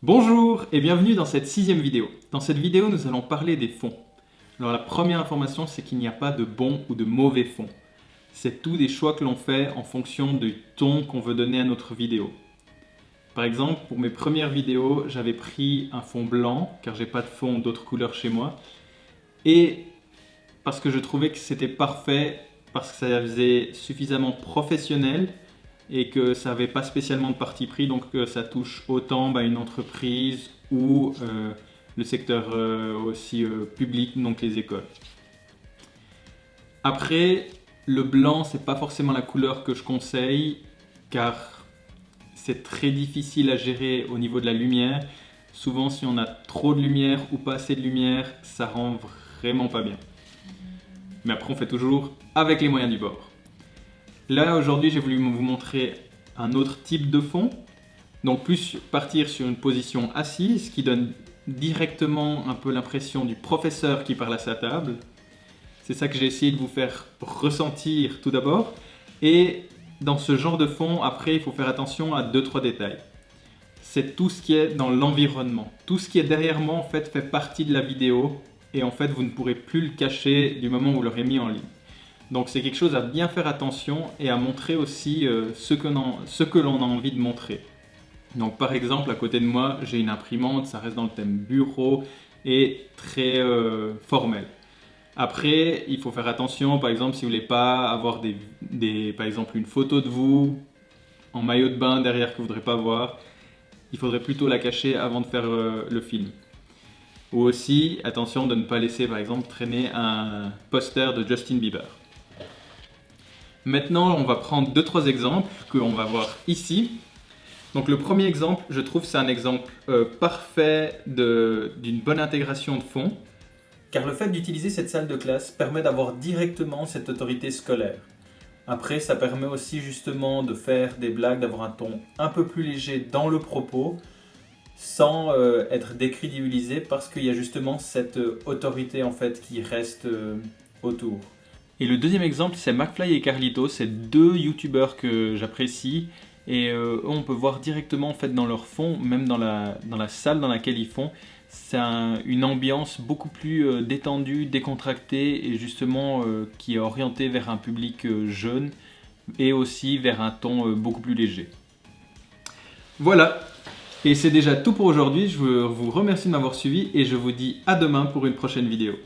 Bonjour et bienvenue dans cette 6e vidéo. Dans cette vidéo, nous allons parler des fonds. Alors la première information, c'est qu'il n'y a pas de bon ou de mauvais fonds. C'est tout des choix que l'on fait en fonction du ton qu'on veut donner à notre vidéo. Par exemple, pour mes premières vidéos, j'avais pris un fond blanc, car j'ai pas de fond d'autres couleurs chez moi. Et parce que je trouvais que c'était parfait, parce que ça faisait suffisamment professionnel, et que ça n'avait pas spécialement de parti pris, donc ça touche autant une entreprise ou le secteur aussi public, donc les écoles. Après, le blanc, c'est pas forcément la couleur que je conseille, car c'est très difficile à gérer au niveau de la lumière. Souvent, si on a trop de lumière ou pas assez de lumière, ça rend vraiment pas bien. Mais après, on fait toujours avec les moyens du bord. Là, aujourd'hui, j'ai voulu vous montrer un autre type de fond. Donc, plus partir sur une position assise qui donne directement un peu l'impression du professeur qui parle à sa table. C'est ça que j'ai essayé de vous faire ressentir tout d'abord. Et dans ce genre de fond, après, il faut faire attention à 2-3 détails. C'est tout ce qui est dans l'environnement. Tout ce qui est derrière moi, en fait partie de la vidéo. Et en fait, vous ne pourrez plus le cacher du moment où vous l'aurez mis en ligne. Donc c'est quelque chose à bien faire attention et à montrer aussi ce que l'on a envie de montrer. Donc par exemple, à côté de moi, j'ai une imprimante, ça reste dans le thème bureau et très formel. Après, il faut faire attention, par exemple, si vous voulez pas avoir par exemple une photo de vous en maillot de bain derrière que vous ne voudrez pas voir, il faudrait plutôt la cacher avant de faire le film. Ou aussi, attention de ne pas laisser par exemple traîner un poster de Justin Bieber. Maintenant, on va prendre 2-3 exemples qu'on va voir ici. Donc le premier exemple, je trouve c'est un exemple parfait d'une bonne intégration de fond. Car le fait d'utiliser cette salle de classe permet d'avoir directement cette autorité scolaire. Après, ça permet aussi justement de faire des blagues, d'avoir un ton un peu plus léger dans le propos, sans être décrédibilisé parce qu'il y a justement cette autorité en fait qui reste autour. Et le deuxième exemple, c'est McFly et Carlito, c'est deux youtubeurs que j'apprécie et on peut voir directement en fait dans leur fond, même dans la salle dans laquelle ils font, c'est une ambiance beaucoup plus détendue, décontractée et justement qui est orientée vers un public jeune et aussi vers un ton beaucoup plus léger. Voilà, et c'est déjà tout pour aujourd'hui, je vous remercie de m'avoir suivi et je vous dis à demain pour une prochaine vidéo.